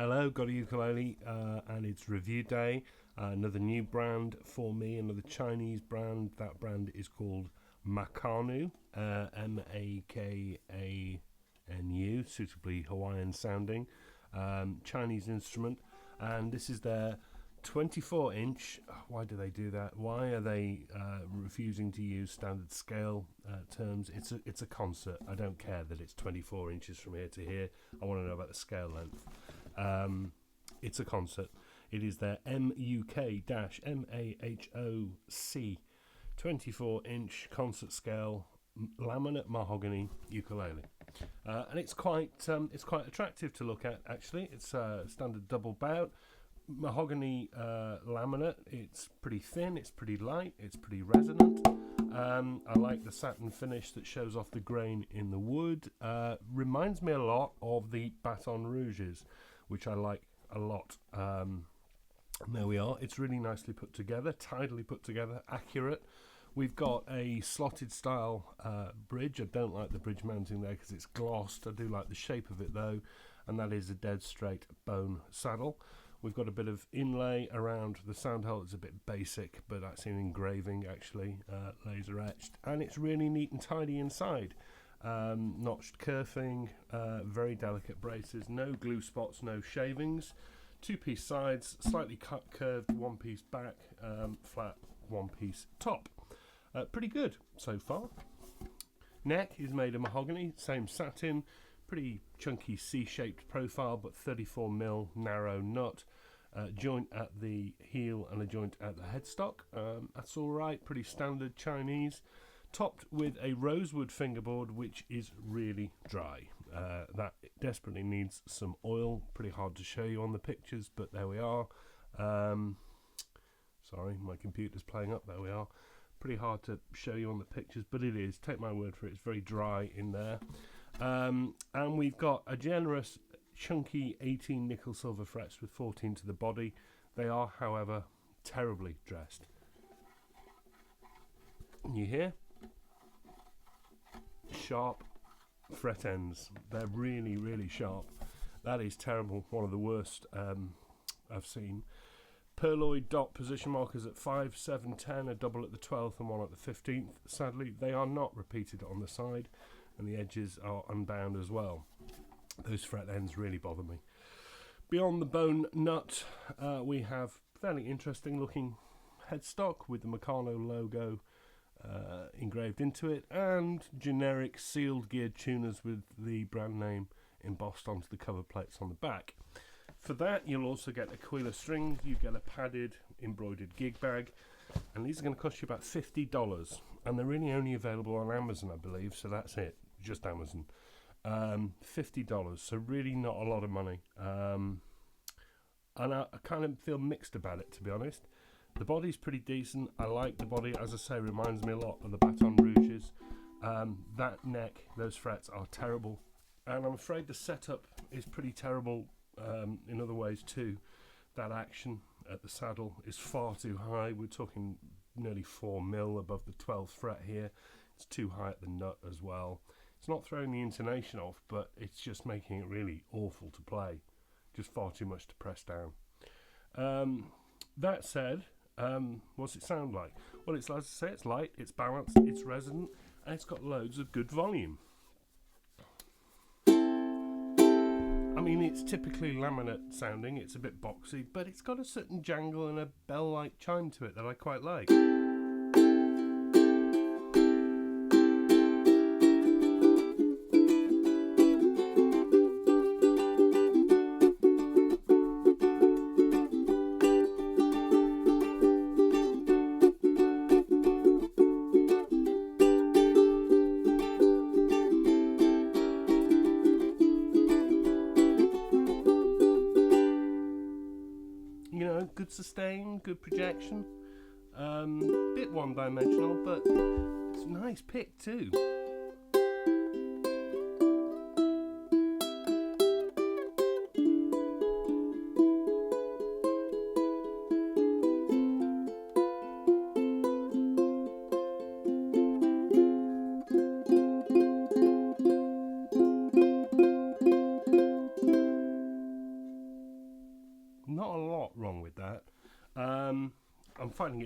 Hello, GotAUkulele, and it's review day. Another new brand for me, another Chinese brand. That brand is called Makanu, M-A-K-A-N-U, suitably Hawaiian sounding, Chinese instrument. And this is their 24-inch. Why do they do that? Why are they refusing to use standard scale terms? It's a concert. I don't care that it's 24 inches from here to here. I want to know about the scale length. It's a concert. It is their MUK-MAHOC 24-inch concert scale laminate mahogany ukulele, and it's quite attractive to look at. Actually, it's a standard double bout mahogany laminate. It's pretty thin, it's pretty light, it's pretty resonant. I like the satin finish that shows off the grain in the wood. Reminds me a lot of the Baton Rouges, which I like a lot. There we are. It's really nicely put together, tidily put together, accurate. We've got a slotted style bridge. I don't like the bridge mounting there because it's glossed. I do like the shape of it though, and that is a dead straight bone saddle. We've got a bit of inlay around the sound hole. It's a bit basic, but that's in engraving actually, laser etched, and it's really neat and tidy inside. Notched kerfing, very delicate braces, no glue spots, no shavings, two-piece sides, slightly curved one-piece back, flat one-piece top. Pretty good so far. Neck is made of mahogany, same satin, pretty chunky C-shaped profile, but 34mm narrow nut. Joint at the heel and a joint at the headstock. That's all right, pretty standard Chinese. Topped with a rosewood fingerboard, which is really dry. That desperately needs some oil. Pretty hard to show you on the pictures, but there we are. Sorry, my computer's playing up. There we are. Pretty hard to show you on the pictures, but it is. Take my word for it. It's very dry in there. And we've got a generous, chunky 18 nickel silver frets with 14 to the body. They are, however, terribly dressed. You hear? Sharp fret ends. They're really, really sharp. That is terrible. One of the worst I've seen. Pearloid dot position markers at 5, 7, 10, a double at the 12th and one at the 15th. Sadly, they are not repeated on the side, and the edges are unbound as well. Those fret ends really bother me. Beyond the bone nut, we have fairly interesting looking headstock with the Makanu logo engraved into it, and generic sealed geared tuners with the brand name embossed onto the cover plates on the back. For that, you'll also get Aquila string. You get a padded embroidered gig bag, and these are going to cost you about $50, and they're really only available on Amazon, I believe, so that's it, just Amazon. $50, so really not a lot of money, and I kind of feel mixed about it, to be honest. The body's pretty decent. I like the body. As I say, reminds me a lot of the Baton Rouges. That neck, those frets are terrible, and I'm afraid the setup is pretty terrible in other ways too. That action at the saddle is far too high. We're talking nearly 4mm above the 12th fret here. It's too high at the nut as well. It's not throwing the intonation off, but it's just making it really awful to play. Just far too much to press down. That said, what's it sound like? Well, it's, as I say, it's light, it's balanced, it's resonant, and it's got loads of good volume. I mean, it's typically laminate sounding, it's a bit boxy, but it's got a certain jangle and a bell-like chime to it that I quite like. Good sustain, good projection, bit one-dimensional, but it's a nice pick too.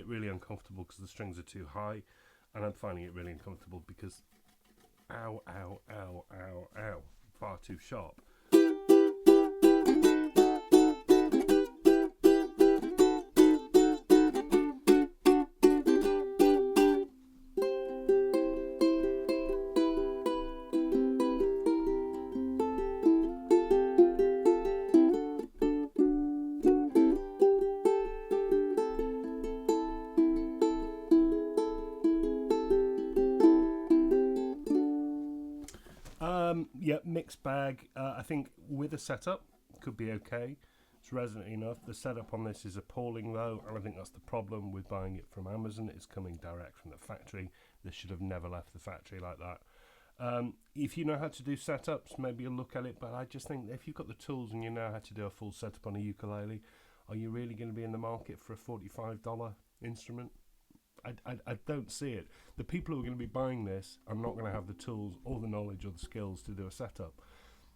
it really uncomfortable because the strings are too high, and I'm finding it really uncomfortable because ow, ow, ow, ow, ow, far too sharp. Yeah, mixed bag. I think with a setup could be okay. It's resonant enough. The setup on this is appalling though, and I think that's the problem with buying it from Amazon. It's coming direct from the factory. This should have never left the factory like that. If you know how to do setups, maybe you'll look at it, but I just think if you've got the tools and you know how to do a full setup on a ukulele, are you really going to be in the market for a $45 instrument? I don't see it. The people who are going to be buying this are not going to have the tools or the knowledge or the skills to do a setup.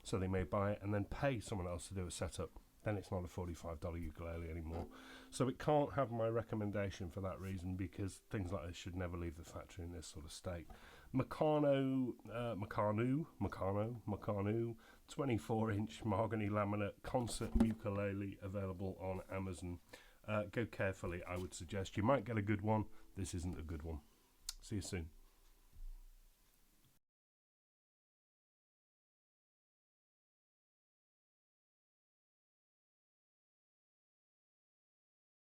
So they may buy it and then pay someone else to do a setup. Then it's not a $45 ukulele anymore. So it can't have my recommendation for that reason, because things like this should never leave the factory in this sort of state. Makanu, 24-inch mahogany laminate concert ukulele, available on Amazon. Go carefully, I would suggest. You might get a good one. This isn't a good one. See you soon.